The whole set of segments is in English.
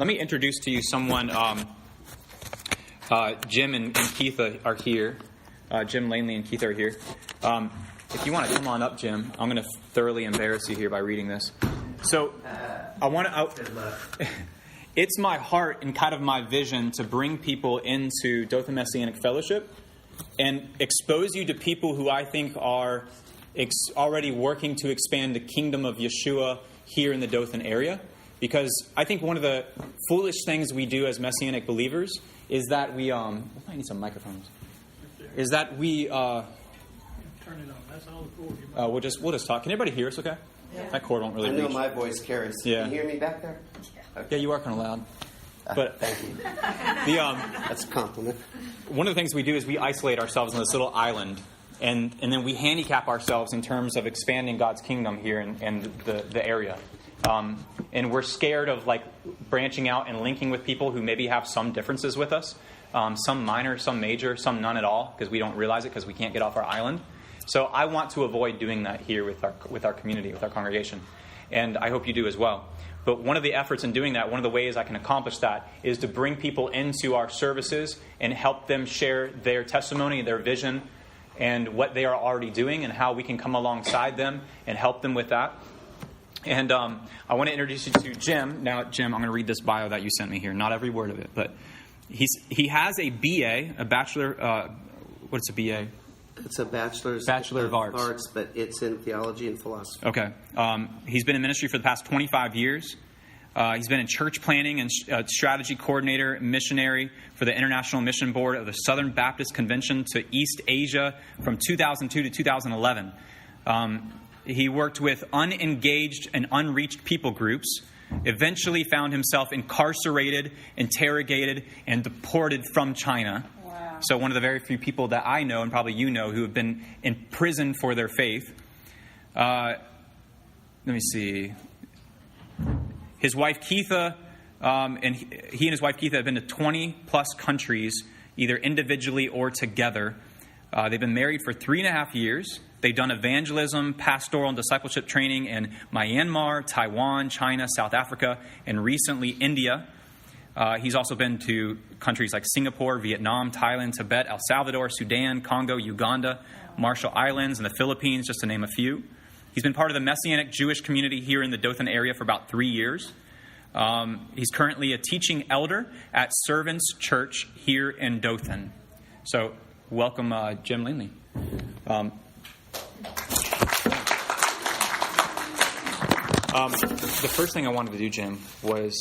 let me introduce to you someone. Jim and Keith are here. Jim, Lanley, and Keith are here. If you want to come on up, Jim, I'm going to thoroughly embarrass you here by reading this. So, I want to. It's my heart and kind of my vision to bring people into Dothan Messianic Fellowship and expose you to people who I think are already working to expand the kingdom of Yeshua here in the Dothan area. Because I think one of the foolish things we do as Messianic believers is that we I need some microphones. Is that we turn it on. That's all the cord. we'll just talk. Can everybody hear us? Okay. Yeah. That cord won't really reach. I know my voice carries. Yeah. Can you hear me back there? Okay. Yeah, you are kind of loud. But thank you. That's a compliment. One of the things we do is we isolate ourselves on this little island, and then we handicap ourselves in terms of expanding God's kingdom here in the area. And we're scared of like branching out and linking with people who maybe have some differences with us, some minor, some major, some none at all, because we don't realize it because we can't get off our island. So I want to avoid doing that here with our community, with our congregation, and I hope you do as well. But one of the efforts in doing that, one of the ways I can accomplish that, is to bring people into our services and help them share their testimony, their vision, and what they are already doing, and how we can come alongside them and help them with that. And I want to introduce you to Jim. Now, Jim, I'm going to read this bio that you sent me here. Not every word of it, but he has a BA, a bachelor. What's a BA? It's a Bachelor of Arts. But it's in theology and philosophy. Okay. He's been in ministry for the past 25 years. He's been in church planning and strategy coordinator, missionary for the International Mission Board of the Southern Baptist Convention to East Asia from 2002 to 2011. He worked with unengaged and unreached people groups, eventually found himself incarcerated, interrogated, and deported from China. Wow. So one of the very few people that I know, and probably you know, who have been in prison for their faith. Let me see. His wife, Keitha, and he and his wife, Keitha, have been to 20-plus countries, either individually or together. They've been married for 3.5 years. They've done evangelism, pastoral, and discipleship training in Myanmar, Taiwan, China, South Africa, and recently India. He's also been to countries like Singapore, Vietnam, Thailand, Tibet, El Salvador, Sudan, Congo, Uganda, Marshall Islands, and the Philippines, just to name a few. He's been part of the Messianic Jewish community here in the Dothan area for about 3 years. He's currently a teaching elder at Servants Church here in Dothan. So, welcome, Jim Lanley. The first thing I wanted to do, Jim, was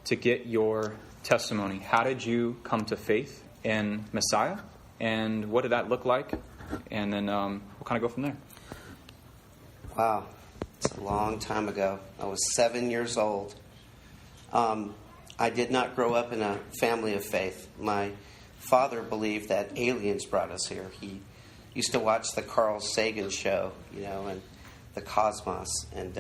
to get your testimony. How did you come to faith in Messiah? And what did that look like? And then we'll kind of go from there. Wow. It's a long time ago. I was 7 years old. I did not grow up in a family of faith. My father believed that aliens brought us here. He used to watch the Carl Sagan show, and the Cosmos. And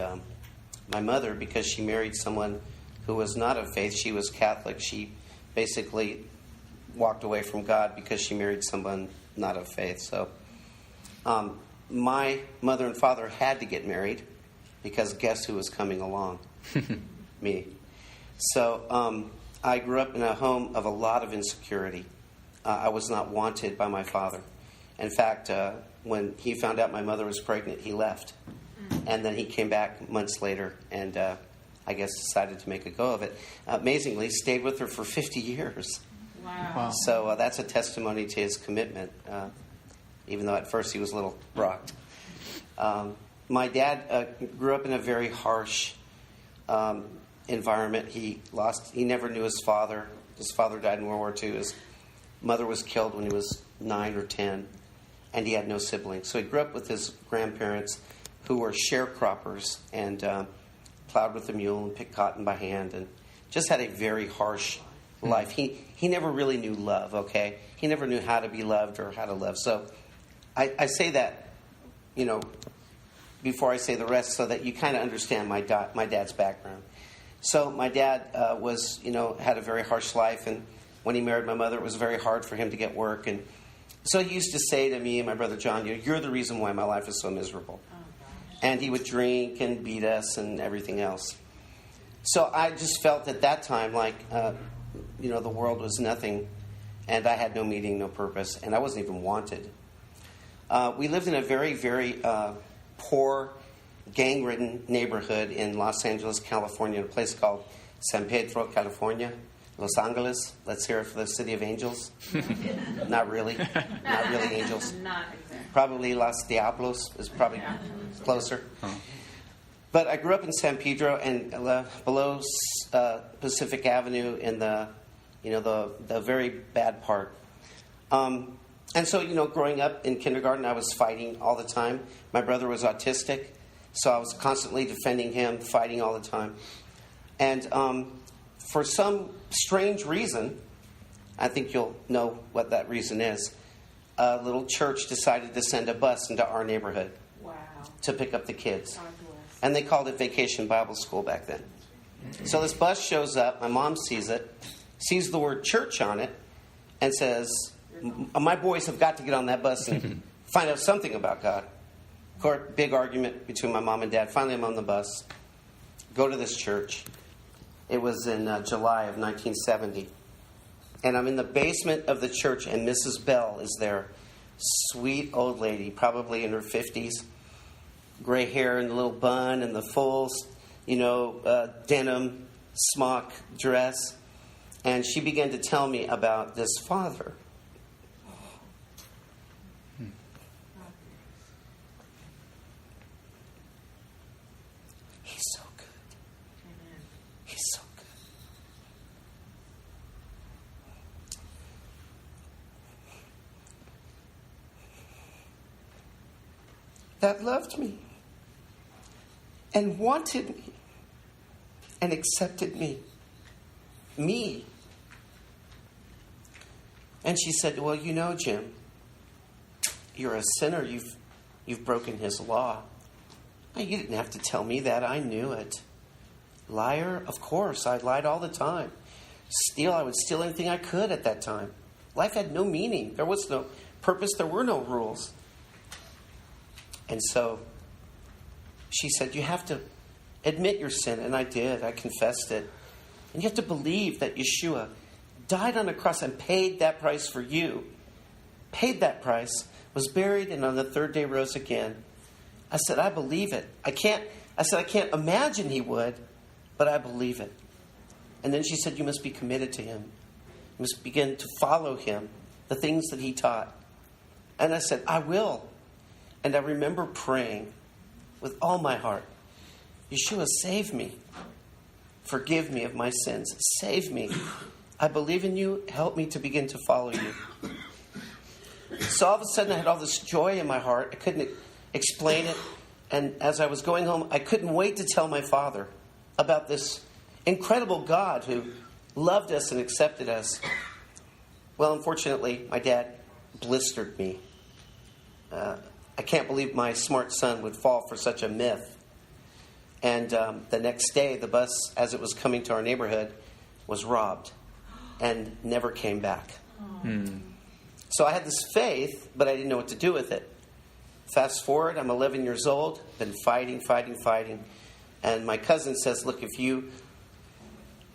my mother, because she married someone who was not of faith, she was Catholic. She basically walked away from God because she married someone not of faith. So my mother and father had to get married because guess who was coming along? Me. So I grew up in a home of a lot of insecurity. I was not wanted by my father. In fact, when he found out my mother was pregnant, he left. And then he came back months later and I guess decided to make a go of it. Amazingly, stayed with her for 50 years. Wow. So that's a testimony to his commitment, even though at first he was a little rocked. My dad grew up in a very harsh environment. He never knew his father. His father died in World War II. His mother was killed when he was 9 or 10, and he had no siblings. So he grew up with his grandparents, who were sharecroppers and plowed with a mule and picked cotton by hand, and just had a very harsh life. He never really knew love. Okay, he never knew how to be loved or how to love. So I say that, before I say the rest, so that you kind of understand my dad's background. So my dad had a very harsh life, and when he married my mother, it was very hard for him to get work. And so he used to say to me and my brother John, "You're the reason why my life is so miserable." And he would drink and beat us and everything else. So I just felt at that time like, the world was nothing, and I had no meaning, no purpose, and I wasn't even wanted. We lived in a very, very poor, gang-ridden neighborhood in Los Angeles, California, in a place called San Pedro, California. Los Angeles. Let's hear it for the City of Angels. Not really. Not really angels. Not exactly. Probably Los Diablos is probably closer. Huh. But I grew up in San Pedro and below Pacific Avenue in the very bad part. And so, growing up in kindergarten, I was fighting all the time. My brother was autistic, so I was constantly defending him, fighting all the time. And for some strange reason, I think you'll know what that reason is, a little church decided to send a bus into our neighborhood to pick up the kids. And they called it Vacation Bible School back then. So this bus shows up, my mom sees it, sees the word church on it, and says, my boys have got to get on that bus and find out something about God. Of course, big argument between my mom and dad. Finally, I'm on the bus, go to this church. It was in July of 1970. And I'm in the basement of the church, and Mrs. Bell is there. Sweet old lady, probably in her 50s. Gray hair and a little bun and the full, denim smock dress. And she began to tell me about this father. He's so good. He's so good. That loved me and wanted me and accepted me. Me. And she said, well, Jim, you're a sinner. You've broken his law. You didn't have to tell me that. I knew it. Liar? Of course. I lied all the time. Steal? I would steal anything I could at that time. Life had no meaning. There was no purpose. There were no rules. And so she said, you have to admit your sin. And I did. I confessed it. And you have to believe that Yeshua died on a cross and paid that price for you. Paid that price, was buried, and on the third day rose again. I said, I believe it. I can't imagine he would, but I believe it. And then she said, you must be committed to him. You must begin to follow him, the things that he taught. And I said, I will. And I remember praying with all my heart, Yeshua, save me. Forgive me of my sins. Save me. I believe in you. Help me to begin to follow you. So all of a sudden I had all this joy in my heart. I couldn't explain it. And as I was going home, I couldn't wait to tell my father about this incredible God who loved us and accepted us. Well, unfortunately, my dad blistered me. I can't believe my smart son would fall for such a myth. And the next day, the bus, as it was coming to our neighborhood, was robbed and never came back. So I had this faith, but I didn't know what to do with it. Fast forward, I'm 11 years old, been fighting. And my cousin says, look, if you're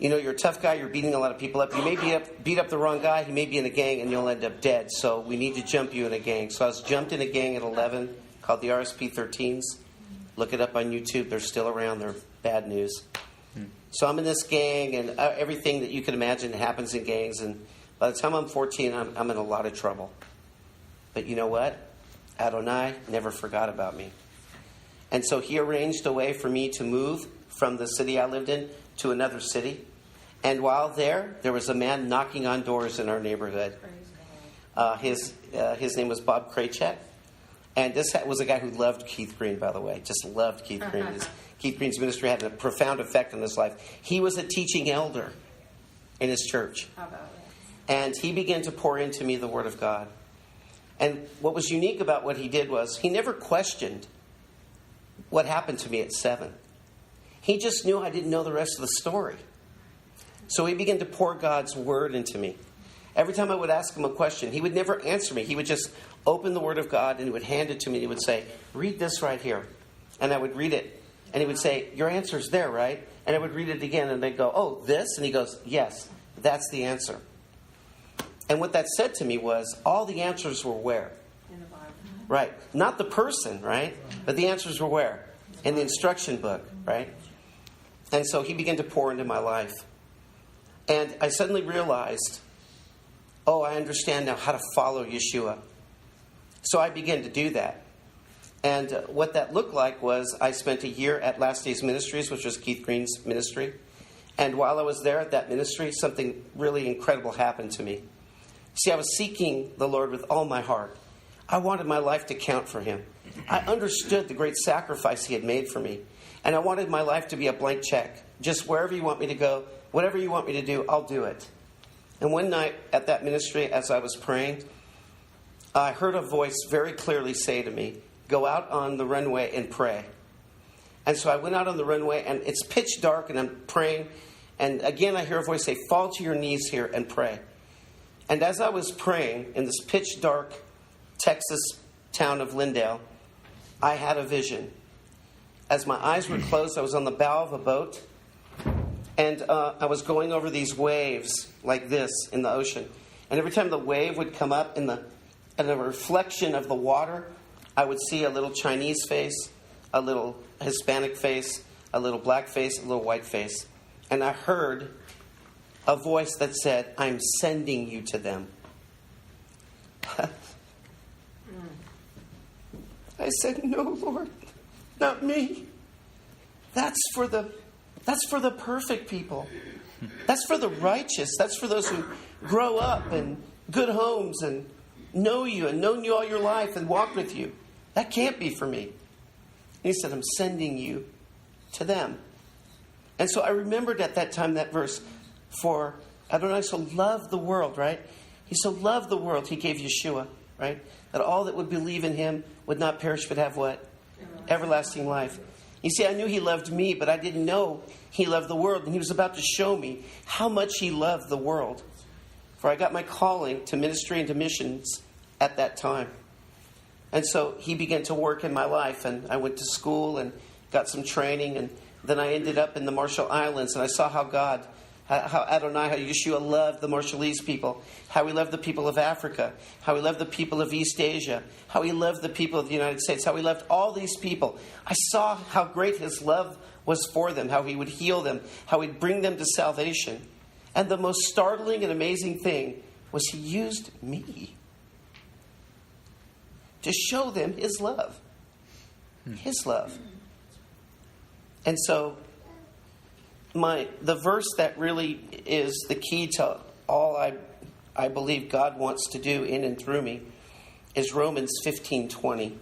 a tough guy, you're beating a lot of people up. You may beat up the wrong guy, he may be in a gang, and you'll end up dead. So we need to jump you in a gang. So I was jumped in a gang at 11 called the RSP-13s. Look it up on YouTube. They're still around. They're bad news. So I'm in this gang, and everything that you can imagine happens in gangs. And by the time I'm 14, I'm in a lot of trouble. But you know what? Adonai never forgot about me. And so he arranged a way for me to move from the city I lived in to another city. And while there was a man knocking on doors in our neighborhood. His name was Bob Kraychek. And this was a guy who loved Keith Green, by the way. Just loved Keith Green. Keith Green's ministry had a profound effect on his life. He was a teaching elder in his church. How about it? And he began to pour into me the Word of God. And what was unique about what he did was he never questioned what happened to me at 7. He just knew I didn't know the rest of the story. So he began to pour God's Word into me. Every time I would ask him a question, he would never answer me. He would just open the Word of God and he would hand it to me. And he would say, read this right here. And I would read it. And he would say, your answer's there, right? And I would read it again, and they'd go, oh, this? And he goes, yes, that's the answer. And what that said to me was, all the answers were where? In the Bible. Right. Not the person, right? But the answers were where? In the instruction book, right? And so he began to pour into my life. And I suddenly realized, oh, I understand now how to follow Yeshua. So I began to do that. And what that looked like was I spent a year at Last Days Ministries, which was Keith Green's ministry. And while I was there at that ministry, something really incredible happened to me. See, I was seeking the Lord with all my heart. I wanted my life to count for him. I understood the great sacrifice he had made for me. And I wanted my life to be a blank check. Just wherever you want me to go, whatever you want me to do, I'll do it. And one night at that ministry, as I was praying, I heard a voice very clearly say to me, go out on the runway and pray. And so I went out on the runway, and it's pitch dark, and I'm praying. And again, I hear a voice say, fall to your knees here and pray. And as I was praying in this pitch dark Texas town of Lindale, I had a vision. As my eyes were closed, I was on the bow of a boat, and I was going over these waves like this in the ocean. And every time the wave would come up in the reflection of the water, I would see a little Chinese face, a little Hispanic face, a little black face, a little white face. And I heard a voice that said, I'm sending you to them. I said, no, Lord, not me. That's for the perfect people. That's for the righteous. That's for those who grow up in good homes and know you and known you all your life and walked with you. That can't be for me. And he said, I'm sending you to them. And so I remembered at that time that verse, for Adonai so loved the world, right? He so loved the world, he gave Yeshua, right? That all that would believe in him would not perish but have what? Everlasting life. You see, I knew he loved me, but I didn't know he loved the world. And he was about to show me how much he loved the world. For I got my calling to ministry and to missions at that time. And so he began to work in my life, and I went to school and got some training, and then I ended up in the Marshall Islands, and I saw how Adonai, how Yeshua loved the Marshallese people, how he loved the people of Africa, how he loved the people of East Asia, how he loved the people of the United States, how he loved all these people. I saw how great his love was for them, how he would heal them, how he'd bring them to salvation. And the most startling and amazing thing was he used me to show them his love. His love. And so the verse that really is the key to all I believe God wants to do in and through me is Romans 15:20.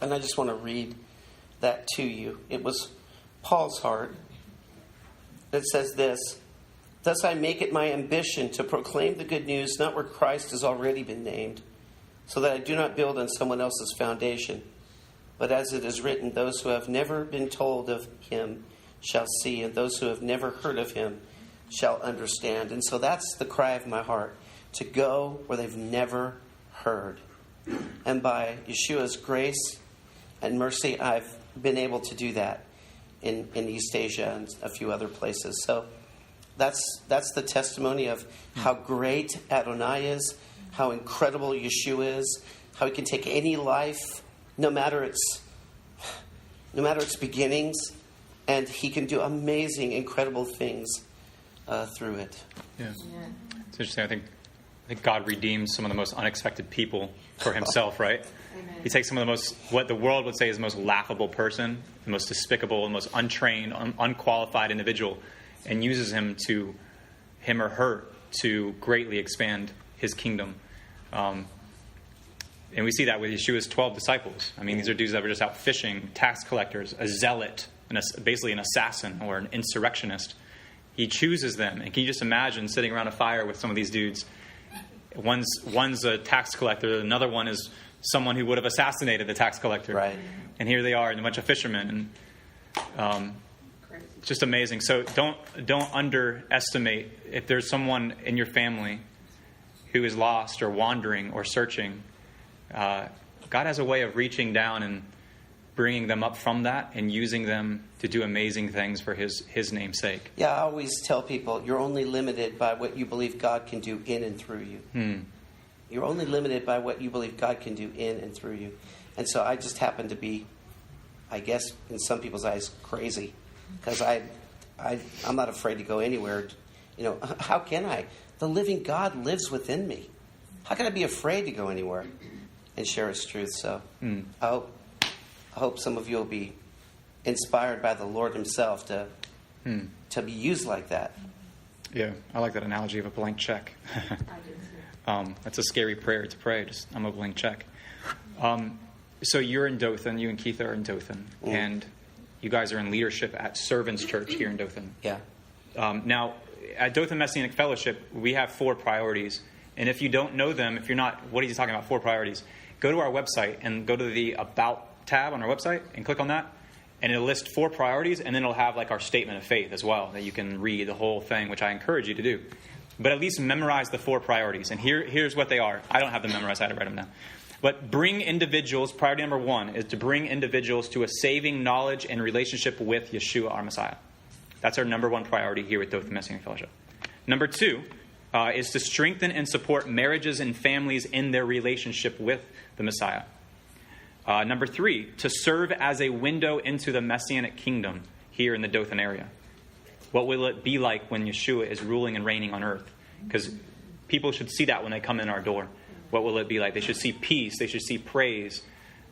And I just want to read that to you. It was Paul's heart. It says this, thus I make it my ambition to proclaim the good news not where Christ has already been named, so that I do not build on someone else's foundation. But as it is written, those who have never been told of him shall see, and those who have never heard of him shall understand. And so that's the cry of my heart, to go where they've never heard. And by Yeshua's grace and mercy, I've been able to do that in East Asia and a few other places. So that's the testimony of how great Adonai is, how incredible Yeshua is, how he can take any life, no matter its beginnings, and he can do amazing, incredible things through it. Yeah. It's interesting. I think God redeems some of the most unexpected people for himself, right? Amen. He takes some of the most, what the world would say is the most laughable person, the most despicable, the most untrained, unqualified individual, and uses him or her to greatly expand his kingdom. And we see that with Yeshua's 12 disciples. I mean, these are dudes that were just out fishing, tax collectors, a zealot, basically an assassin or an insurrectionist. He chooses them. And can you just imagine sitting around a fire with some of these dudes? One's a tax collector. Another one is someone who would have assassinated the tax collector. Right. And here they are, and a bunch of fishermen. And it's just amazing. So don't underestimate if there's someone in your family who is lost or wandering or searching. God has a way of reaching down and bringing them up from that and using them to do amazing things for his name's sake. Yeah, I always tell people, you're only limited by what you believe God can do in and through you. You're only limited by what you believe God can do in and through you. And so I just happen to be, I guess, in some people's eyes, crazy. Because I'm not afraid to go anywhere. You know, how can I? The living God lives within me. How can I be afraid to go anywhere and share his truth? So I hope some of you will be inspired by the Lord himself to be used like that. Yeah, I like that analogy of a blank check. I do too. That's a scary prayer to pray. Just, I'm a blank check. So you're in Dothan. You and Keith are in Dothan. And you guys are in leadership at Servants Church here in Dothan. Yeah. Now, at Dothan Messianic Fellowship, we have 4 priorities. And if you don't know them, if you're not, what are you talking about, 4 priorities? Go to our website and go to the About tab on our website and click on that. And it'll list 4 priorities, and then it'll have like our statement of faith as well, that you can read the whole thing, which I encourage you to do. But at least memorize the 4 priorities. And here's what they are. I don't have them memorized. I had to write them down. But bring individuals, priority number 1 is to bring individuals to a saving knowledge and relationship with Yeshua, our Messiah. That's our number 1 priority here at Dothan Messianic Fellowship. Number 2 is to strengthen and support marriages and families in their relationship with the Messiah. Number 3, to serve as a window into the Messianic kingdom here in the Dothan area. What will it be like when Yeshua is ruling and reigning on earth? Because people should see that when they come in our door. What will it be like? They should see peace. They should see praise.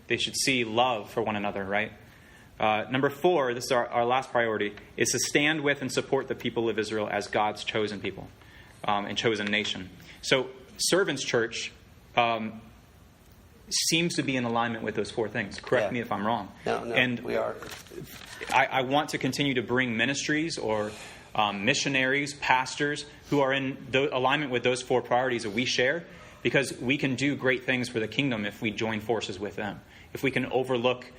They should see love for one another, right? Number 4, this is our last priority, is to stand with and support the people of Israel as God's chosen people and chosen nation. So Servants Church seems to be in alignment with those 4 things. Correct me if I'm wrong. No, and we are. I want to continue to bring ministries or missionaries, pastors who are in alignment with those 4 priorities that we share, because we can do great things for the kingdom if we join forces with them. If we can overlook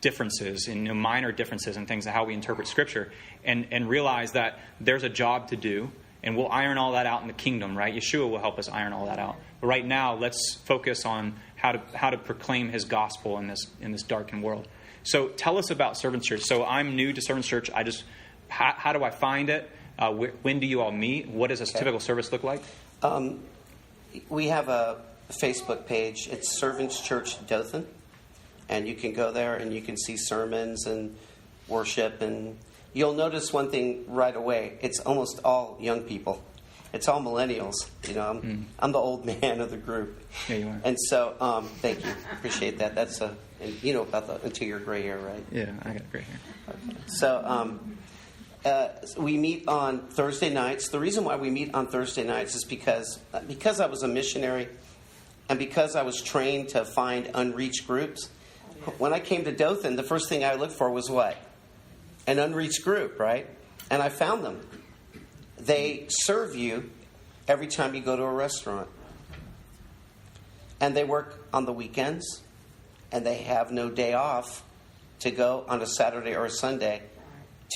differences, and minor differences in things of how we interpret Scripture, and realize that there's a job to do, and we'll iron all that out in the kingdom, right? Yeshua will help us iron all that out. But right now, let's focus on how to proclaim his gospel in this darkened world. So tell us about Servants Church. So I'm new to Servants Church. How do I find it? When do you all meet? What does a typical service look like? We have a Facebook page. It's Servants Church Dothan. And you can go there and you can see sermons and worship. And you'll notice one thing right away. It's almost all young people. It's all millennials. You know, I'm the old man of the group. Yeah, you are. And so, thank you. Appreciate that. That's and you know about the until your gray hair, right? Yeah, I got gray hair. Okay. So, we meet on Thursday nights. The reason why we meet on Thursday nights is because I was a missionary and because I was trained to find unreached groups. When I came to Dothan, the first thing I looked for was what? An unreached group, right? And I found them. They serve you every time you go to a restaurant. And they work on the weekends. And they have no day off to go on a Saturday or a Sunday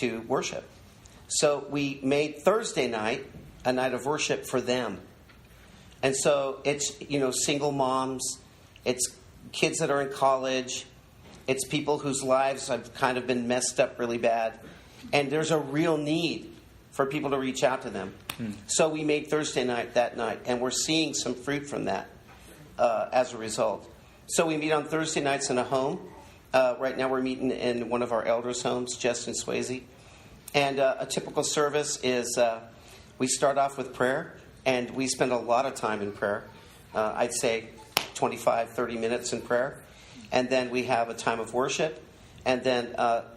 to worship. So we made Thursday night a night of worship for them. And so it's, single moms. It's kids that are in college. It's people whose lives have kind of been messed up really bad. And there's a real need for people to reach out to them. So we made Thursday night that night. And we're seeing some fruit from that as a result. So we meet on Thursday nights in a home. Right now we're meeting in one of our elders' homes, Justin Swayze. And a typical service is we start off with prayer. And we spend a lot of time in prayer. I'd say 25, 30 minutes in prayer. And then we have a time of worship. And then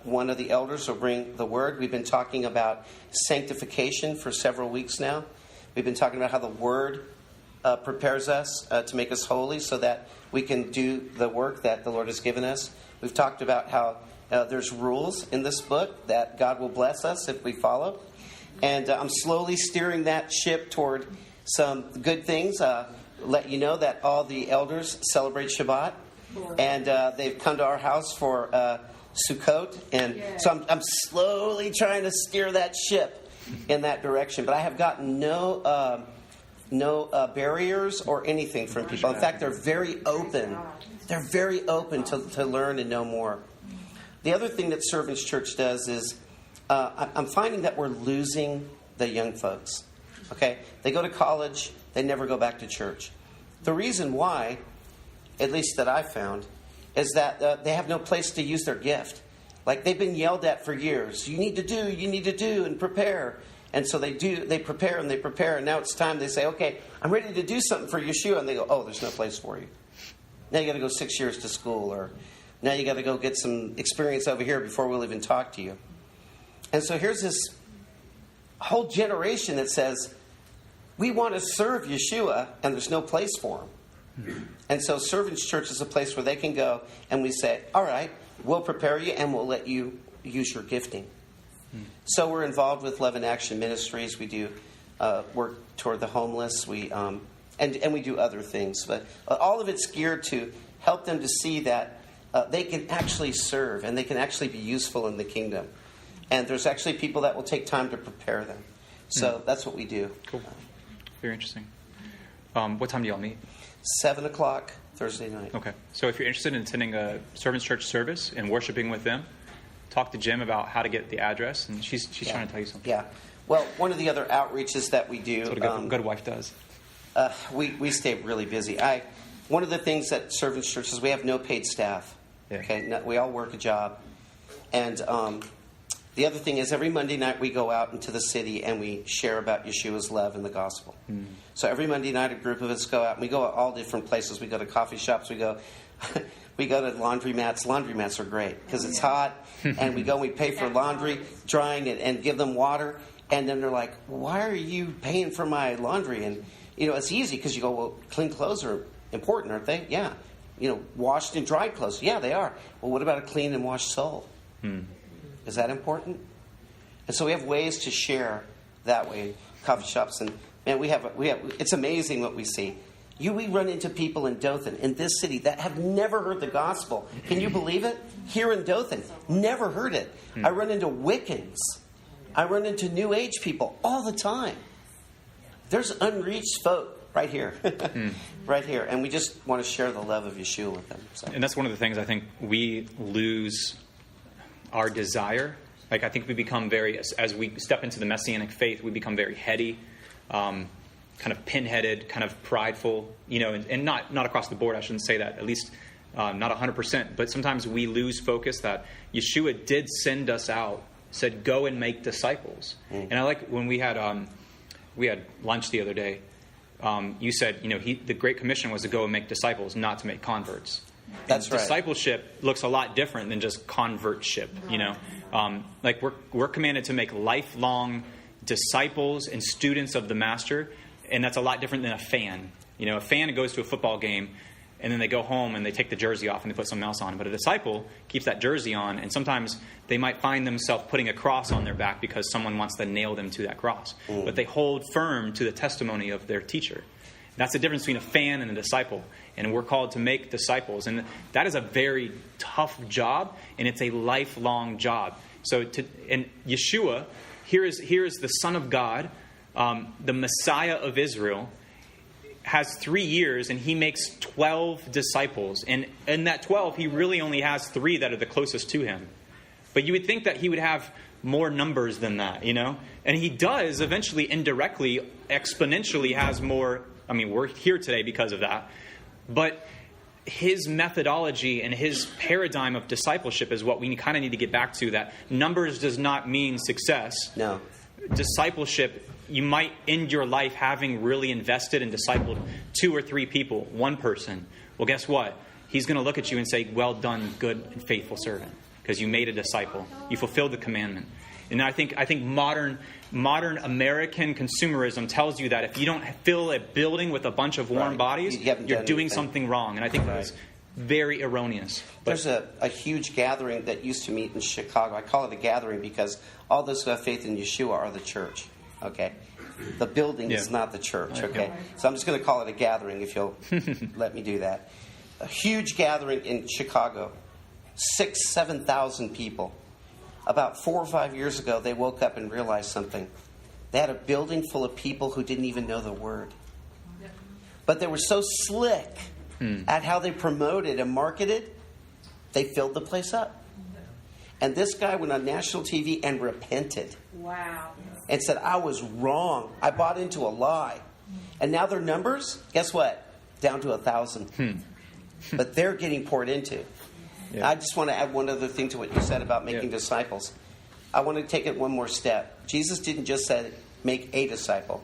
one of the elders will bring the word. We've been talking about sanctification for several weeks now. We've been talking about how the word prepares us to make us holy so that we can do the work that the Lord has given us. We've talked about how there's rules in this book that God will bless us if we follow. And I'm slowly steering that ship toward some good things. Let you know that all the elders celebrate Shabbat. And they've come to our house for Sukkot. And so I'm slowly trying to steer that ship in that direction. But I have gotten no barriers or anything from people. In fact, they're very open. They're very open to learn and know more. The other thing that Servants Church does is I'm finding that we're losing the young folks. Okay? They go to college. They never go back to church. The reason why, at least that I found, is that they have no place to use their gift. Like, they've been yelled at for years. You need to do, and prepare. And so they prepare, and now it's time. They say, okay, I'm ready to do something for Yeshua. And they go, oh, there's no place for you. Now you got to go 6 years to school, or now you got to go get some experience over here before we'll even talk to you. And so here's this whole generation that says, we want to serve Yeshua, and there's no place for them. And so Servants Church is a place where they can go, and we say, all right, we'll prepare you, and we'll let you use your gifting. So we're involved with Love in Action Ministries. We do work toward the homeless. And we do other things. But all of it's geared to help them to see that they can actually serve and they can actually be useful in the kingdom. And there's actually people that will take time to prepare them. So that's what we do. Cool. Very interesting. What time do y'all meet? 7 o'clock Thursday night. Okay. So if you're interested in attending a Servants Church service and worshiping with them, talk to Jim about how to get the address. And she's trying to tell you something. Yeah. Well, one of the other outreaches that we do... That's what a good wife does. We stay really busy. One of the things that Servants Church is we have no paid staff. Yeah. Okay, we all work a job, and the other thing is every Monday night we go out into the city and we share about Yeshua's love and the gospel. So every Monday night a group of us go out and we go all different places. We go to coffee shops. We go to laundromats. Laundromats are great because it's hot, and we go and we pay for laundry, drying, and give them water. And then they're like, "Why are you paying for my laundry?" And it's easy because you go, well, clean clothes are important, aren't they? Yeah. Washed and dried clothes. Yeah, they are. Well, what about a clean and washed soul? Is that important? And so we have ways to share that way. Coffee shops, and man, we have. It's amazing what we see. We run into people in Dothan, in this city, that have never heard the gospel. Can you believe it? Here in Dothan, never heard it. I run into Wiccans. I run into New Age people all the time. There's unreached folk right here. Right here. And we just want to share the love of Yeshua with them. So. And that's one of the things I think we lose our desire. Like, I think we become as we step into the Messianic faith, we become very heady, kind of pinheaded, kind of prideful, and not across the board, I shouldn't say that, at least not 100%. But sometimes we lose focus that Yeshua did send us out, said, go and make disciples. And I like when we had lunch the other day. You said, the Great Commission was to go and make disciples, not to make converts. That's right. Discipleship looks a lot different than just convertship. Like we're commanded to make lifelong disciples and students of the Master, and that's a lot different than a fan. A fan goes to a football game, and then they go home and they take the jersey off and they put something else on. But a disciple keeps that jersey on, and sometimes they might find themselves putting a cross on their back because someone wants to nail them to that cross. But they hold firm to the testimony of their teacher. That's the difference between a fan and a disciple. And we're called to make disciples. And that is a very tough job, and it's a lifelong job. And Yeshua, here is the Son of God, the Messiah of Israel, has 3 years, and he makes 12 disciples. And in that 12, he really only has 3 that are the closest to him. But you would think that he would have more numbers than that, And he does eventually, indirectly, exponentially has more. I mean, we're here today because of that. But his methodology and his paradigm of discipleship is what we kind of need to get back to, that numbers does not mean success. No. Discipleship, you might end your life having really invested and discipled 2 or 3 people, one person. Well, guess what? He's going to look at you and say, well done, good and faithful servant, because you made a disciple. You fulfilled the commandment. And I think modern American consumerism tells you that if you don't fill a building with a bunch of warm bodies, you're doing something wrong. And I think that's very erroneous. There's a huge gathering that used to meet in Chicago. I call it a gathering because all those who have faith in Yeshua are the church. Okay? The building is not the church. Okay? So I'm just going to call it a gathering if you'll let me do that. A huge gathering in Chicago. 6,000-7,000 people. About 4 or 5 years ago, they woke up and realized something. They had a building full of people who didn't even know the word. But they were so slick at how they promoted and marketed, they filled the place up. And this guy went on national TV and repented. Wow. And said, I was wrong. I bought into a lie. And now their numbers, guess what? Down to 1,000. But they're getting poured into. Yeah. I just want to add one other thing to what you said about making disciples. I want to take it one more step. Jesus didn't just say, make a disciple.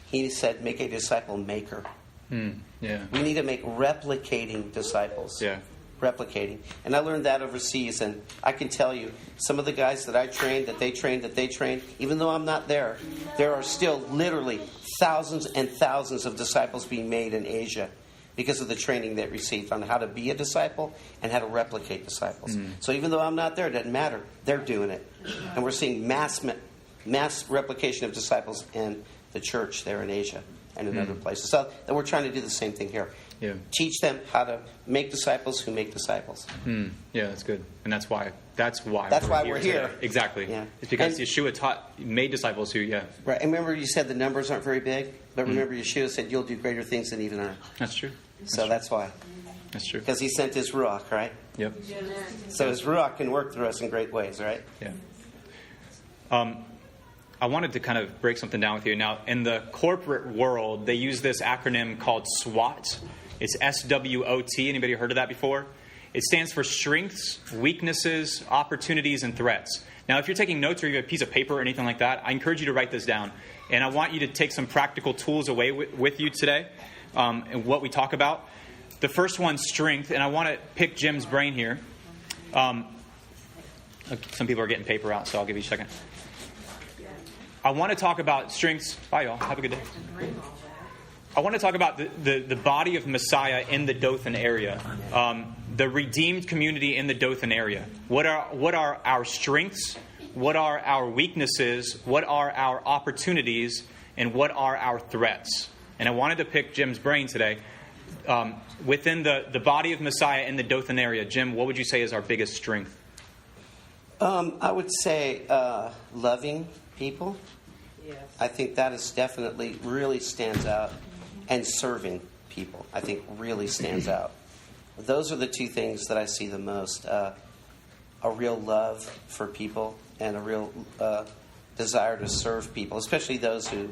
He said, make a disciple maker. Yeah. We need to make replicating disciples. Yeah. Replicating. And I learned that overseas. And I can tell you, some of the guys that I trained, that they trained, even though I'm not there are still literally thousands and thousands of disciples being made in Asia because of the training they received on how to be a disciple and how to replicate disciples. So even though I'm not there, it doesn't matter. They're doing it. And we're seeing mass replication of disciples in the church there in Asia and in other places. So we're trying to do the same thing here. Yeah. Teach them how to make disciples who make disciples. Yeah, that's good. And that's why we're here. Today. Exactly. Yeah. It's because Yeshua made disciples who, Right. And remember you said the numbers aren't very big, but remember Yeshua said you'll do greater things than even I. That's true. That's why. That's true. Because he sent his Ruach, right? Yep. So his Ruach can work through us in great ways, right? Yeah. I wanted to kind of break something down with you. Now, in the corporate world, they use this acronym called SWOT. It's SWOT. Anybody heard of that before? It stands for strengths, weaknesses, opportunities, and threats. Now, if you're taking notes or you have a piece of paper or anything like that, I encourage you to write this down. And I want you to take some practical tools away with you today and what we talk about. The first one's strength, and I want to pick Jim's brain here. Some people are getting paper out, so I'll give you a second. I want to talk about strengths. Bye, y'all. Have a good day. I want to talk about the body of Messiah in the Dothan area, the redeemed community in the Dothan area. What are our strengths? What are our weaknesses? What are our opportunities? And what are our threats? And I wanted to pick Jim's brain today. Within the body of Messiah in the Dothan area, Jim, what would you say is our biggest strength? I would say loving people. Yes. I think that is definitely really stands out. And serving people, I think, really stands out. Those are the two things that I see the most. A real love for people and a real desire to serve people, especially those who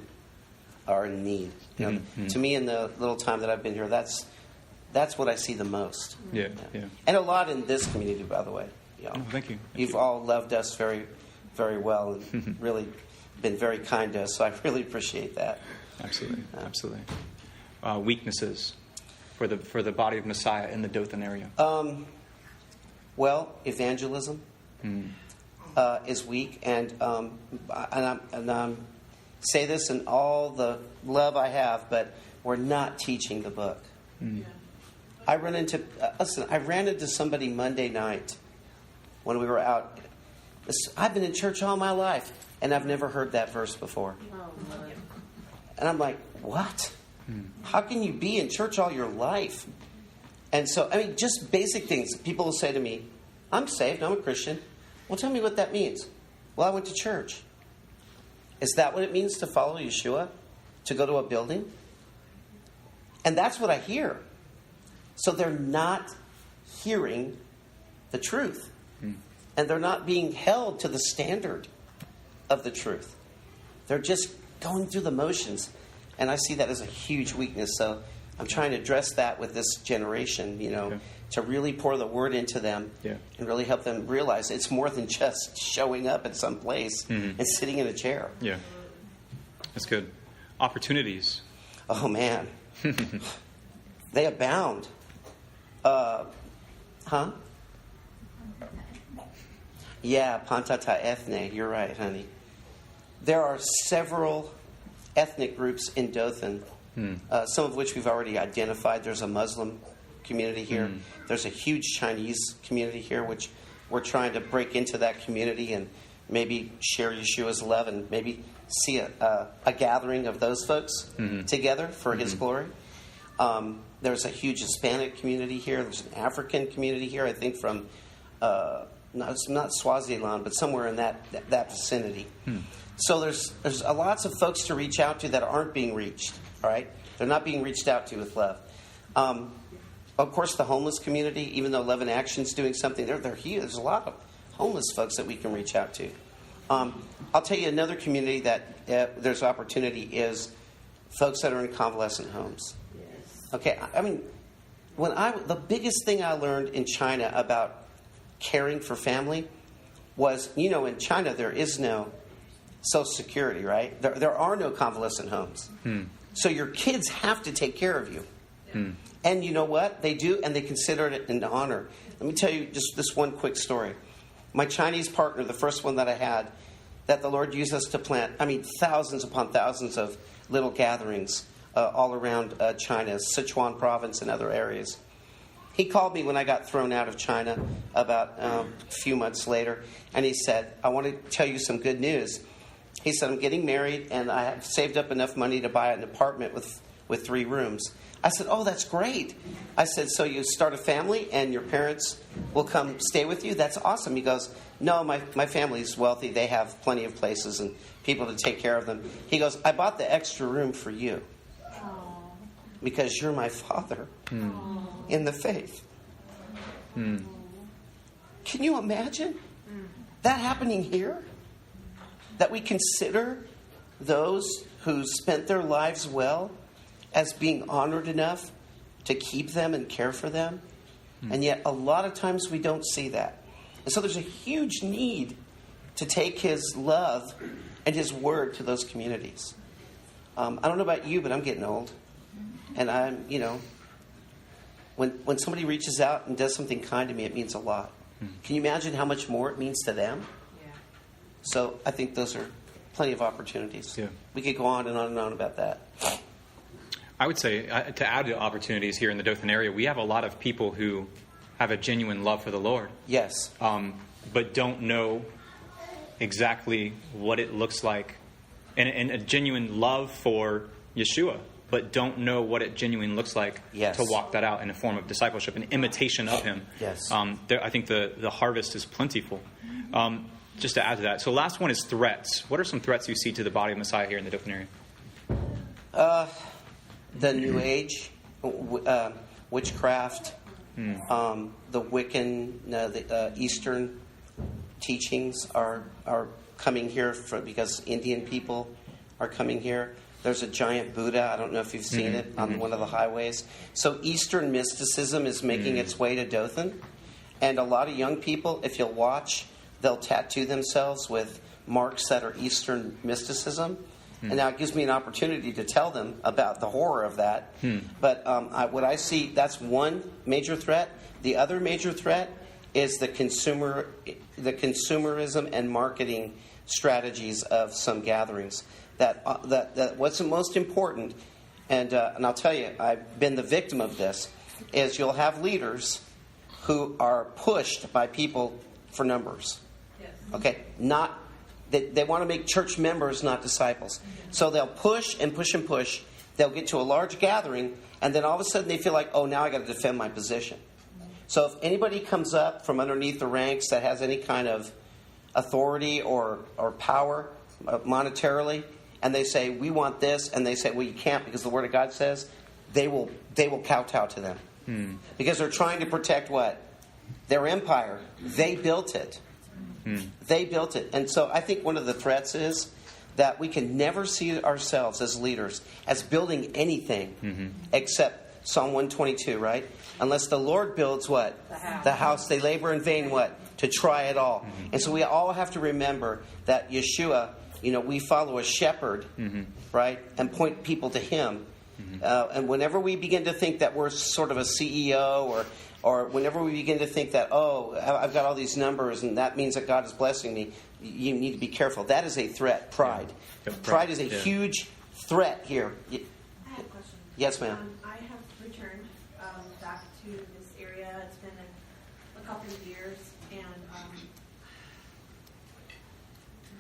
are in need. You know, to me, in the little time that I've been here, that's what I see the most. Yeah. And a lot in this community, by the way. You know. Oh, thank you. You've all loved us very, very well and really been very kind to us, so I really appreciate that. Absolutely. Weaknesses for the body of Messiah in the Dothan area? Well, evangelism is weak, and I say this in all the love I have, but we're not teaching the book. I ran into somebody Monday night when we were out. I've been in church all my life, and I've never heard that verse before. And I'm like, what? How can you be in church all your life? And so, I mean, just basic things. People will say to me, I'm saved, I'm a Christian. Well, tell me what that means. Well, I went to church. Is that what it means to follow Yeshua? To go to a building? And that's what I hear. So they're not hearing the truth. And they're not being held to the standard of the truth. They're just going through the motions. And I see that as a huge weakness. So I'm trying to address that with this generation, to really pour the word into them and really help them realize it's more than just showing up at some place and sitting in a chair. Yeah. That's good. Opportunities. Oh, man. They abound. Yeah, Pantata ethne. You're right, honey. There are several ethnic groups in Dothan, some of which we've already identified. There's a Muslim community here. There's a huge Chinese community here, which we're trying to break into that community and maybe share Yeshua's love and maybe see a gathering of those folks together for His glory. There's a huge Hispanic community here. There's an African community here, I think from, it's not Swaziland, but somewhere in that vicinity. So there's lots of folks to reach out to that aren't being reached, all right? They're not being reached out to with love. Of course, the homeless community, even though Love in Action's doing something, they're huge. There's a lot of homeless folks that we can reach out to. I'll tell you another community that there's opportunity is folks that are in convalescent homes. Yes. Okay, I mean, the biggest thing I learned in China about caring for family was, in China there is no Social Security, right? There are no convalescent homes. So your kids have to take care of you. And you know what? They do, and they consider it an honor. Let me tell you just this one quick story. My Chinese partner, the first one that I had, that the Lord used us to plant, thousands upon thousands of little gatherings all around China, Sichuan province and other areas. He called me when I got thrown out of China about a few months later, and he said, I want to tell you some good news. He said, I'm getting married, and I have saved up enough money to buy an apartment with 3 rooms. I said, oh, that's great. I said, so you start a family and your parents will come stay with you? That's awesome. He goes, no, my family's wealthy. They have plenty of places and people to take care of them. He goes, I bought the extra room for you because you're my father in the faith. Can you imagine that happening here? That we consider those who spent their lives well as being honored enough to keep them and care for them. And yet a lot of times we don't see that. And so there's a huge need to take his love and his word to those communities. I don't know about you, but I'm getting old. And I'm, when somebody reaches out and does something kind to me, it means a lot. Can you imagine how much more it means to them? Yeah. So I think those are plenty of opportunities. Yeah. We could go on and on and on about that. I would say, to add to opportunities here in the Dothan area, we have a lot of people who have a genuine love for the Lord. Yes. But don't know exactly what it looks like. And a genuine love for Yeshua, but don't know what it genuinely looks like to walk that out in a form of discipleship, an imitation of him. Yes. I think the harvest is plentiful. Just to add to that. So last one is threats. What are some threats you see to the body of Messiah here in the Dothan area? The New Age, witchcraft, the Wiccan, the Eastern teachings are coming here because Indian people are coming here. There's a giant Buddha. I don't know if you've seen it on one of the highways. So Eastern mysticism is making its way to Dothan. And a lot of young people, if you'll watch, they'll tattoo themselves with marks that are Eastern mysticism. And now it gives me an opportunity to tell them about the horror of that. But what I see, that's one major threat. The other major threat is the consumerism and marketing strategies of some gatherings. That what's most important, and I'll tell you, I've been the victim of this, is you'll have leaders who are pushed by people for numbers. Yes. Okay, they want to make church members, not disciples. So they'll push and push and push. They'll get to a large gathering, and then all of a sudden they feel like, oh, now I got to defend my position. So if anybody comes up from underneath the ranks that has any kind of authority or power monetarily, and they say, we want this, and they say, well, you can't because the Word of God says, they will kowtow to them. Because they're trying to protect what? Their empire. They built it. They built it. And so I think one of the threats is that we can never see ourselves as leaders as building anything except Psalm 122, right? Unless the Lord builds what? The house. They labor in vain, what? To try it all. And so we all have to remember that Yeshua, we follow a shepherd, right? And point people to him. And whenever we begin to think that we're sort of a CEO or whenever we begin to think that, oh, I've got all these numbers and that means that God is blessing me, you need to be careful. That is a threat. Pride. Yeah. Pride is a huge threat here. I have a question. Yes, ma'am. I have returned back to this area. It's been a couple of years. And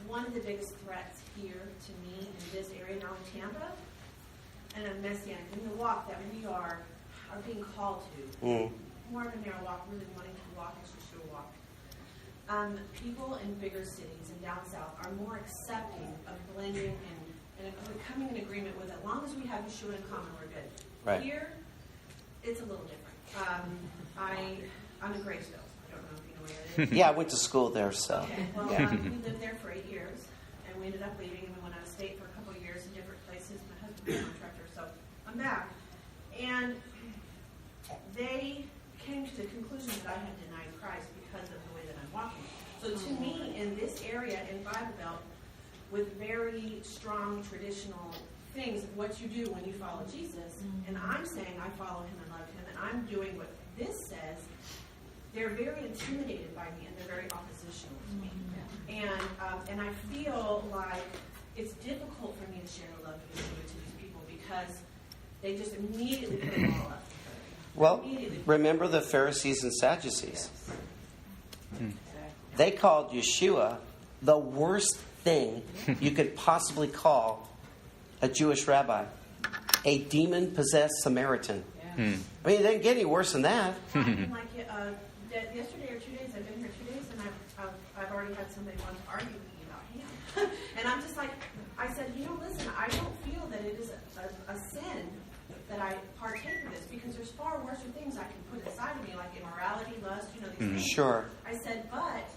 one of the biggest threats here to me in this area now in Tampa, and a Messianic, in the walk that we are being called to. More of a narrow walk, really wanting to walk as Yeshua walked. People in bigger cities and down south are more accepting of blending and coming in agreement with it. As long as we have Yeshua in common, we're good. Right. Here, it's a little different. I'm in Graysville. I don't know if you know way it is. Yeah, I went to school there, so. Okay. Well, Yeah. we lived there for 8 years, and we ended up leaving, and we went out of state for a couple of years in different places. My husband was a contractor, so I'm back. And they came to the conclusion that I had denied Christ because of the way that I'm walking. So to me, in this area, in Bible Belt, with very strong traditional things of what you do when you follow Jesus, and I'm saying I follow him and love him, and I'm doing what this says, they're very intimidated by me, and they're very oppositional to me. And I feel like it's difficult for me to share the love of Yeshua to these people because they just immediately put it all up. Well, remember the Pharisees and Sadducees. They called Yeshua the worst thing you could possibly call a Jewish rabbi. A demon-possessed Samaritan. I mean, it didn't get any worse than that. Yesterday or 2 days, I've been here 2 days, and I've already had somebody want to argue with me about him. And I'm just like, I said, listen, I don't feel that it is a sin that I partake of this, because there's far worse things I can put inside of me, like immorality, lust, these things. Sure. I said, but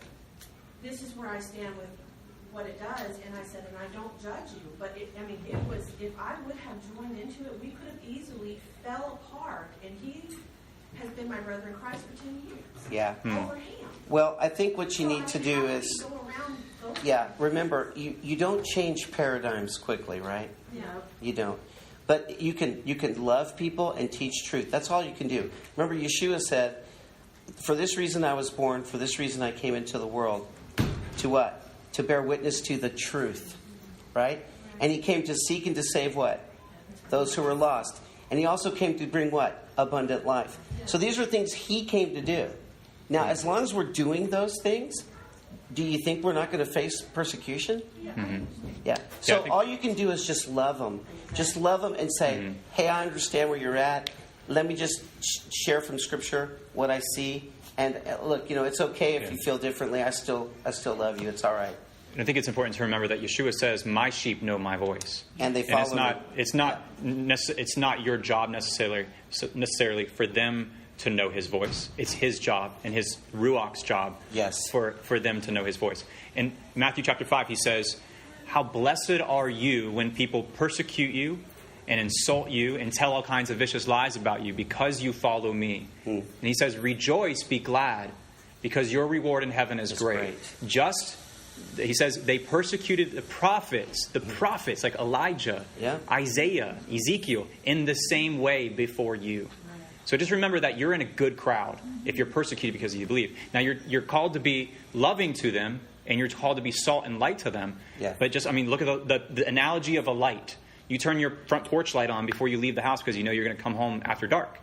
this is where I stand with what it does, and I said, and I don't judge you, but it was, if I would have joined into it, we could have easily fell apart, and he has been my brother in Christ for 10 years. Yeah. Over him. Well, I think what you need to do is, remember, you don't change paradigms quickly, right? Yeah. You don't. But you can love people and teach truth. That's all you can do. Remember, Yeshua said, for this reason I was born, for this reason I came into the world. To what? To bear witness to the truth. Right? And he came to seek and to save what? Those who were lost. And he also came to bring what? Abundant life. So these are things he came to do. Now, as long as we're doing those things, do you think we're not going to face persecution? Yeah. So all you can do is just love them. Just love them and say, hey, I understand where you're at. Let me just share from Scripture what I see. And look, it's okay if you feel differently. I still love you. It's all right. And I think it's important to remember that Yeshua says, "My sheep know my voice," and they follow me. It's not your job necessarily for them to know his voice. It's his job and his Ruach's job. Yes. For them to know his voice. In Matthew chapter 5, he says, "How blessed are you when people persecute you and insult you and tell all kinds of vicious lies about you because you follow me." And he says, "Rejoice, be glad, because your reward in heaven is great." He says, they persecuted the prophets like Elijah, Isaiah, Ezekiel, in the same way before you. So just remember that you're in a good crowd if you're persecuted because you believe. Now, you're called to be loving to them, and you're called to be salt and light to them. Yeah. But look at the analogy of a light. You turn your front porch light on before you leave the house because you know you're going to come home after dark,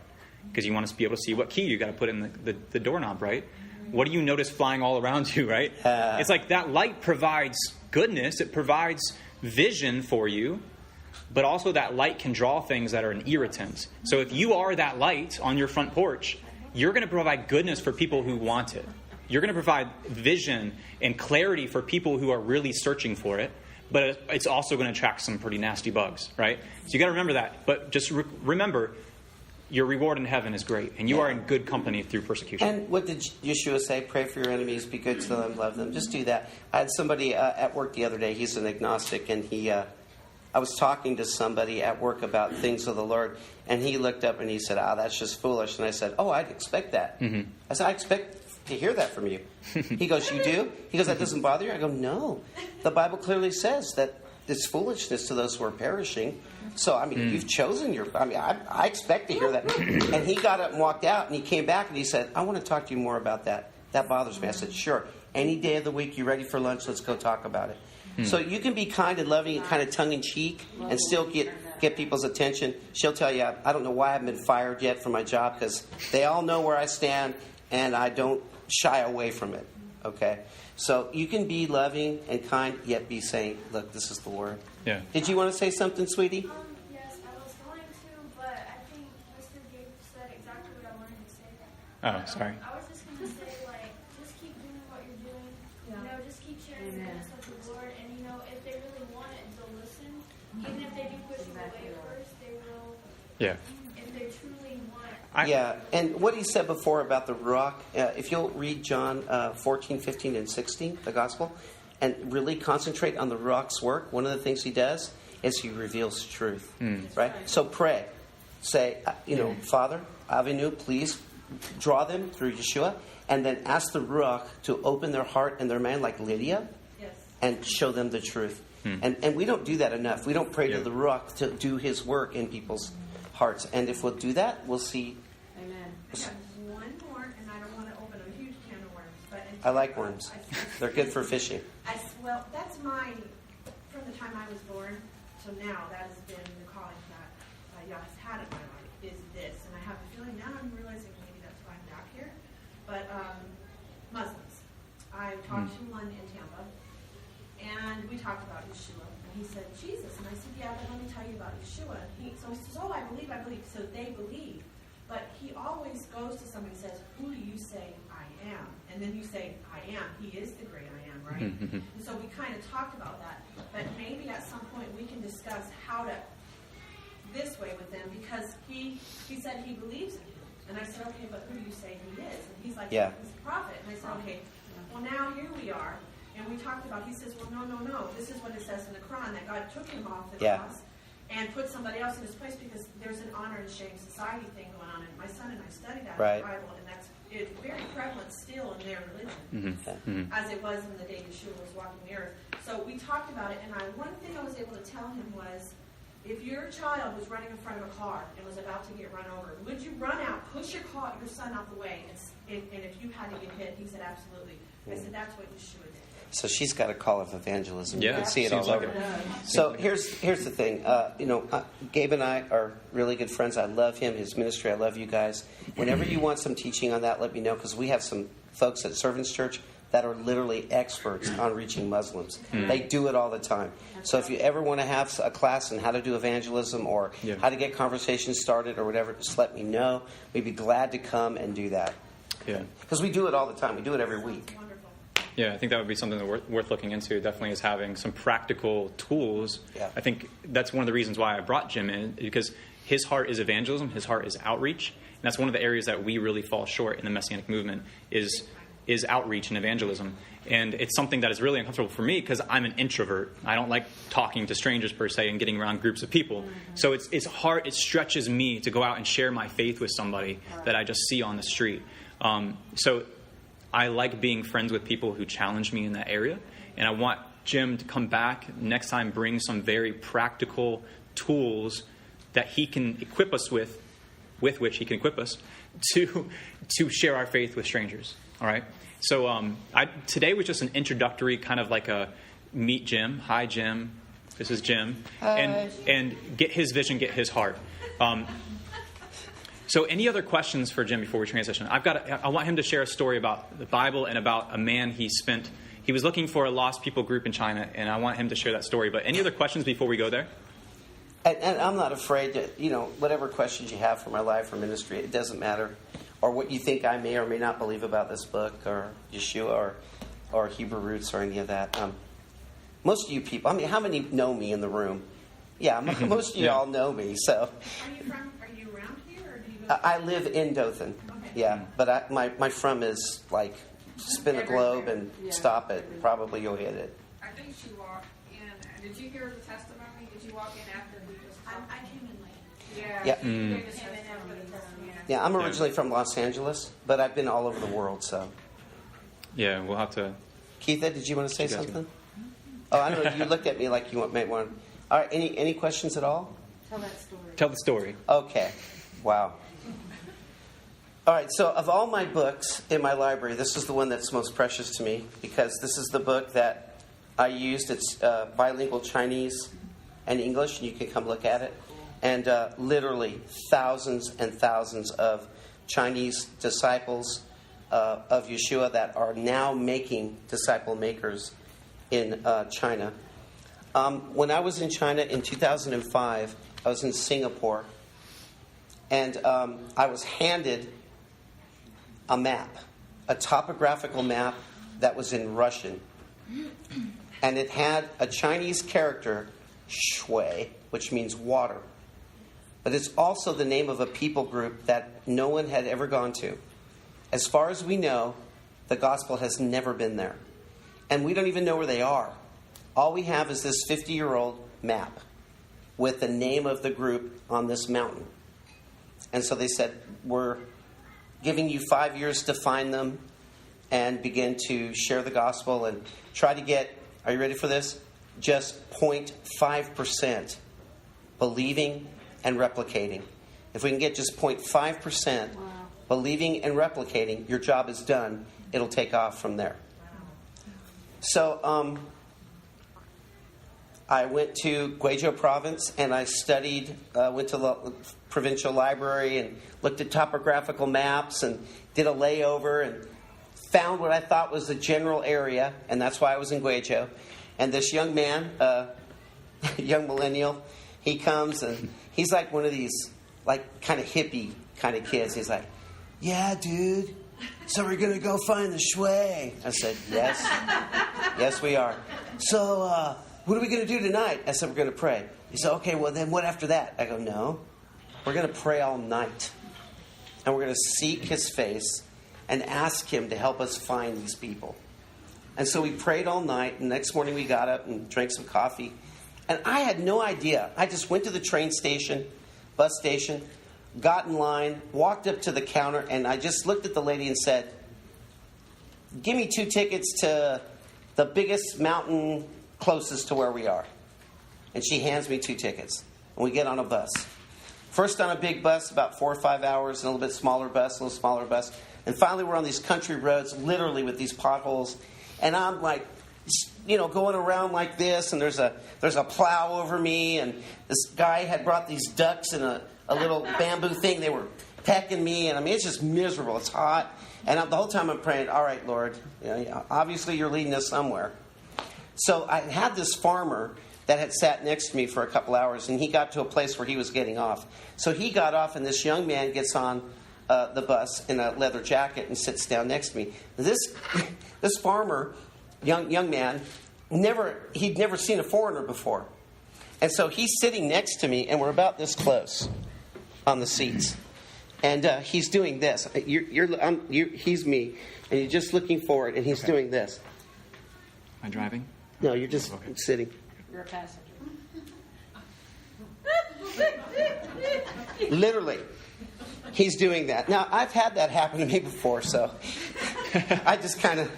because you want to be able to see what key you got to put in the doorknob, right? What do you notice flying all around you, right? It's like that light provides goodness. It provides vision for you. But also that light can draw things that are an irritant. So if you are that light on your front porch, you're going to provide goodness for people who want it. You're going to provide vision and clarity for people who are really searching for it. But it's also going to attract some pretty nasty bugs, right? So you got to remember that. But just remember, your reward in heaven is great, and you are in good company through persecution. And what did Yeshua say? Pray for your enemies, be good to them, love them. Just do that. I had somebody at work the other day. He's an agnostic, and I was talking to somebody at work about things of the Lord, and he looked up and he said, that's just foolish. And I said, I'd expect that. I said, I expect to hear that from you. He goes, you do? He goes, that doesn't bother you? I go, no. The Bible clearly says that it's foolishness to those who are perishing. So, you've chosen I expect to hear that. And he got up and walked out, and he came back and he said, I want to talk to you more about that. That bothers me. I said, sure. Any day of the week, you ready for lunch? Let's go talk about it. So you can be kind and loving and kind of tongue-in-cheek and still get people's attention. She'll tell you, I don't know why I haven't been fired yet from my job, because they all know where I stand, and I don't shy away from it. Okay? So you can be loving and kind, yet be saying, look, this is the word. Yeah. Did you want to say something, sweetie? Yes, I was going to, but I think Mr. Gabe said exactly what I wanted to say. Oh, sorry. I was just going to say, just keep doing what you're doing. Just keep sharing the goodness of the Lord. And, if they really want it, they'll listen. Even if they do push you away first, they will. Yeah. If they truly want Yeah, and what he said before about the Ruach, if you'll read John 14, 15, and 16, the Gospel, and really concentrate on the Ruach's work, one of the things he does is he reveals truth, right? So pray. Say, Father, Avinu, please draw them through Yeshua, and then ask the Ruach to open their heart and their mind like Lydia, and show them the truth. And we don't do that enough. We don't pray to the Ruach to do his work in people's hearts. And if we'll do that, we'll see. Amen. I have one more, and I don't want to open a huge can of worms. But I like worms. They're good for fishing. Well, that's mine from the time I was born till now. That has been the calling that Yah has had in my life, is this. And I have a feeling now I'm realizing maybe that's why I'm back here. But Muslims. I talked to one in Tampa, and we talked about Yeshua. And he said, Jesus. And I said, yeah, but let me tell you about Yeshua. So he says, oh, I believe. So they believe. But he always goes to somebody and says, who do you say I am? And then you say, I am. He is the great I am, right? And so we kind of talked about that. But maybe at some point we can discuss how to, this way with them, because he said he believes in him. And I said, okay, but who do you say he is? And he's like, he's a prophet. And I said, okay, well, now here we are. And we talked about, he says, well, no. This is what it says in the Quran, that God took him off the cross and put somebody else in his place, because there's an honor and shame society thing going on. And my son and I studied that in the Bible, and it's very prevalent still in their religion, as it was in the day Yeshua was walking the earth. So we talked about it, and one thing I was able to tell him was, if your child was running in front of a car and was about to get run over, would you run out, push your son out the way, and if you had to get hit? He said, absolutely. I said, that's what Yeshua did. So she's got a call of evangelism. Yeah, you can see it all over. So here's the thing. Gabe and I are really good friends. I love him, his ministry. I love you guys. Whenever you want some teaching on that, let me know, because we have some folks at Servants Church that are literally experts on reaching Muslims. They do it all the time. So if you ever want to have a class on how to do evangelism or how to get conversations started or whatever, just let me know. We'd be glad to come and do that. Yeah. Because we do it all the time. We do it every week. Yeah, I think that would be something that worth looking into. Definitely is having some practical tools. Yeah. I think that's one of the reasons why I brought Jim in, because his heart is evangelism, his heart is outreach. And that's one of the areas that we really fall short in the Messianic movement is outreach and evangelism. And it's something that is really uncomfortable for me because I'm an introvert. I don't like talking to strangers per se and getting around groups of people. So it's hard. It stretches me to go out and share my faith with somebody that I just see on the street. So I like being friends with people who challenge me in that area. And I want Jim to come back next time, bring some very practical tools that he can equip us with which he can equip us to share our faith with strangers. All right. So today was just an introductory, kind of like a meet Jim. Hi, Jim. This is Jim. And get his vision, get his heart. So any other questions for Jim before we transition? I want him to share a story about the Bible and about a man he was looking for a lost people group in China, and I want him to share that story. But any other questions before we go there? And I'm not afraid to, whatever questions you have for my life or ministry, it doesn't matter. Or what you think I may or may not believe about this book or Yeshua or Hebrew roots or any of that. Most of you people, how many know me in the room? Yeah, most of you all know me. So. Are you around here, or do you go? I live in Dothan. Okay. Yeah, but my from is like spin the globe and stop it. Probably you'll hit it. I think she walked in. Did you hear the testimony? Did you walk in after we just talked? I came in late. Yeah. Yeah. You gave the testimony. Yeah, I'm originally from Los Angeles, but I've been all over the world, so. Yeah, we'll have to. Keitha, did you want to say something? Oh, I don't know. You looked at me like you might want. All right. Any questions at all? Tell that story. Tell the story. Okay. Wow. All right. So, of all my books in my library, this is the one that's most precious to me because this is the book that I used. It's bilingual Chinese and English, and you can come look at it. And literally thousands and thousands of Chinese disciples of Yeshua that are now making disciple makers in China. When I was in China in 2005, I was in Singapore, and I was handed a map, a topographical map that was in Russian. And it had a Chinese character, shui, which means water. but it's also the name of a people group that no one had ever gone to. As far as we know, the gospel has never been there. And we don't even know where they are. All we have is this 50-year-old map with the name of the group on this mountain. And so they said, we're giving you 5 years to find them and begin to share the gospel and try to get, are you ready for this? Just 0.5% believing and replicating. If we can get just 0.5% believing and replicating, your job is done. It'll take off from there. So I went to Guizhou province and I studied, went to the provincial library and looked at topographical maps and did a layover and found what I thought was the general area, and that's why I was in Guizhou. And this young man, young millennial, he comes and he's like one of these like kind of hippie kind of kids. He's like, yeah, dude, so we're going to go find the shui. I said, yes. Yes, we are. So what are we going to do tonight? I said, we're going to pray. He said, okay, well, then what after that? I go, no, we're going to pray all night. And we're going to seek his face and ask him to help us find these people. And so we prayed all night. And the next morning we got up and drank some coffee. And I had no idea. I just went to the train station, bus station, got in line, walked up to the counter, and I just looked at the lady and said, give me 2 tickets to the biggest mountain closest to where we are. And she hands me 2 tickets. And we get on a bus. First on a big bus, about 4 or 5 hours, and a little bit smaller bus, a little smaller bus. And finally we're on these country roads, literally with these potholes. And I'm like, going around like this, and there's a plow over me, and this guy had brought these ducks in a little bamboo thing. They were pecking me, and I mean, it's just miserable. It's hot. And the whole time I'm praying, all right, Lord, obviously you're leading us somewhere. So I had this farmer that had sat next to me for a couple hours, and he got to a place where he was getting off. So he got off, and this young man gets on the bus in a leather jacket and sits down next to me. This farmer, young man, he'd never seen a foreigner before. And so he's sitting next to me, and we're about this close on the seats. And he's doing this. He's me, and you're just looking forward, and he's doing this. Am I driving? No, you're just sitting. You're a passenger. Literally, he's doing that. Now, I've had that happen to me before, so I just kind of,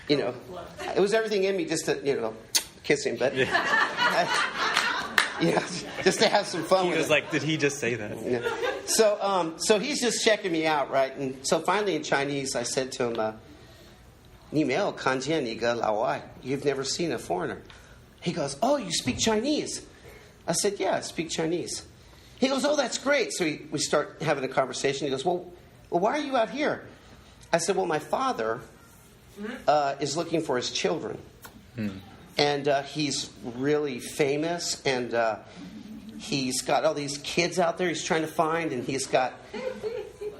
it was everything in me just to, kiss him, but, just to have some fun with it. He was like, did he just say that? Yeah. So he's just checking me out, right? And so finally in Chinese, I said to him, 你没有看见一个老外? You've never seen a foreigner. He goes, oh, you speak Chinese? I said, yeah, I speak Chinese. He goes, oh, that's great. So we start having a conversation. He goes, well, why are you out here? I said, well, my father is looking for his children. And he's really famous, and he's got all these kids out there he's trying to find, and he's got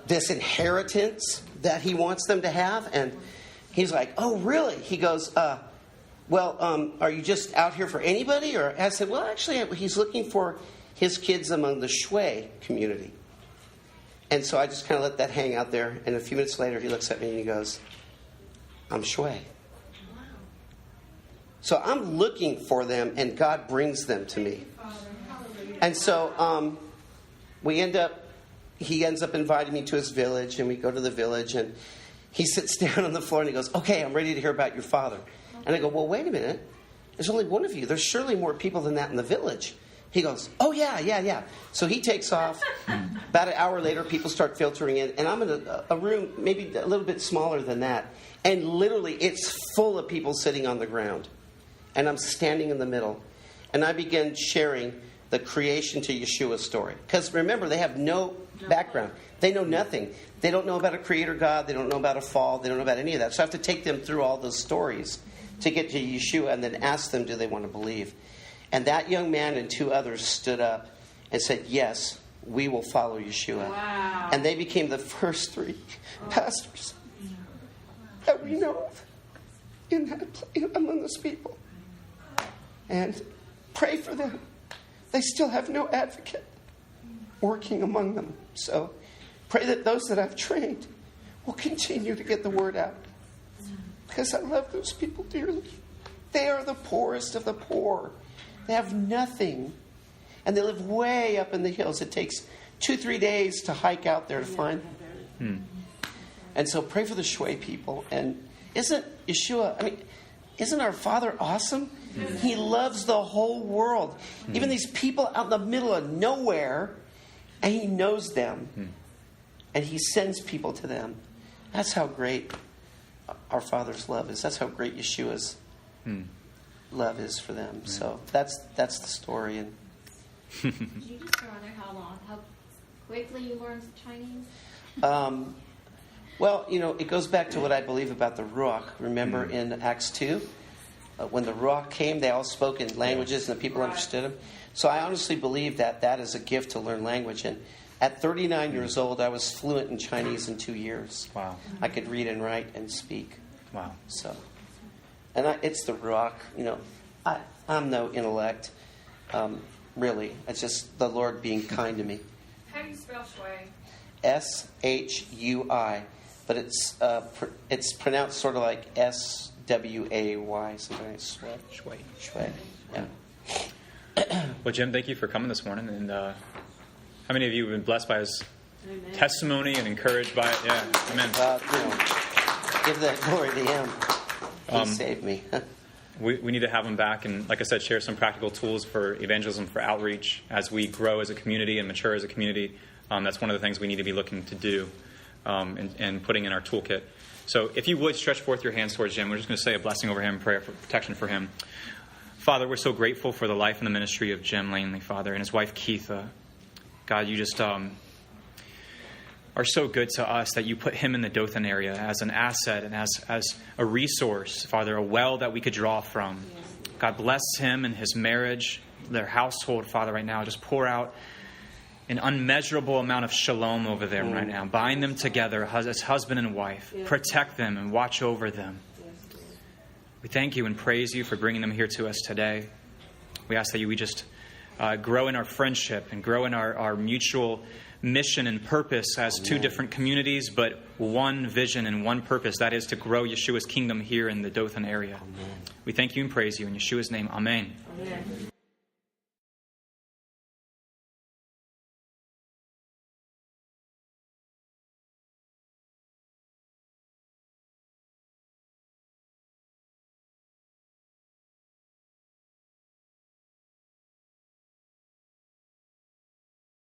this inheritance that he wants them to have. And he's like, oh, really? He goes, are you just out here for anybody? Or I said, well, actually, he's looking for his kids among the Shui community. And so I just kind of let that hang out there. And a few minutes later, he looks at me and he goes, I'm Shui. So I'm looking for them, and God brings them to me. And so he ends up inviting me to his village, and we go to the village, and he sits down on the floor, and he goes, okay, I'm ready to hear about your father. And I go, well, wait a minute. There's only one of you. There's surely more people than that in the village. He goes, oh, yeah. So he takes off. About an hour later, people start filtering in, and I'm in a room maybe a little bit smaller than that. And literally, it's full of people sitting on the ground. And I'm standing in the middle. And I begin sharing the creation to Yeshua story. Because remember, they have no background. They know nothing. They don't know about a creator God. They don't know about a fall. They don't know about any of that. So I have to take them through all those stories to get to Yeshua and then ask them, do they want to believe? And that young man and 2 others stood up and said, yes, we will follow Yeshua. Wow. And they became the first 3 pastors that we know of among those people. And pray for them. They still have no advocate. working among them. So pray that those that I've trained will continue to get the word out. Because I love those people dearly. They are the poorest of the poor. They have nothing. And they live way up in the hills. It takes 2-3 days to hike out there to find them. And so pray for the Shui people. And isn't Yeshua, isn't our Father awesome? He loves the whole world. Even these people out in the middle of nowhere, and He knows them. And He sends people to them. That's how great our Father's love is. That's how great Yeshua's love is for them. So that's the story. And Did you just wonder how quickly you learned Chinese? Well, it goes back to what I believe about the Ruach. Remember in Acts 2? When the Ruach came, they all spoke in languages and the people understood them. So I honestly believe that is a gift to learn language. And at 39 years old, I was fluent in Chinese in 2 years. Wow. I could read and write and speak. Wow. So, it's the Ruach. I'm no intellect, really. It's just the Lord being kind to me. How do you spell Shui? Shui, but it's pronounced sort of like SWAY, sometimes Shui. Yeah. Well, Jim, thank you for coming this morning. And how many of you have been blessed by his testimony and encouraged by it? Yeah, amen. Give that glory to Him. He saved me. We need to have him back and, like I said, share some practical tools for evangelism, for outreach as we grow as a community and mature as a community. That's one of the things we need to be looking to do and putting in our toolkit. So if you would stretch forth your hands towards Jim, we're just going to say a blessing over him, prayer for protection for him. Father, we're so grateful for the life and the ministry of Jim Lanley, Father, and his wife, Keitha. God, you just are so good to us that you put him in the Dothan area as an asset and as a resource, Father, a well that we could draw from. God, bless him and his marriage, their household, Father, right now. Just pour out an unmeasurable amount of shalom over them right now. Bind them together as husband and wife. Protect them and watch over them. We thank you and praise you for bringing them here to us today. We ask that we just grow in our friendship and grow in our mutual mission and purpose as two different communities, but one vision and one purpose. That is to grow Yeshua's kingdom here in the Dothan area. We thank you and praise you in Yeshua's name. Amen.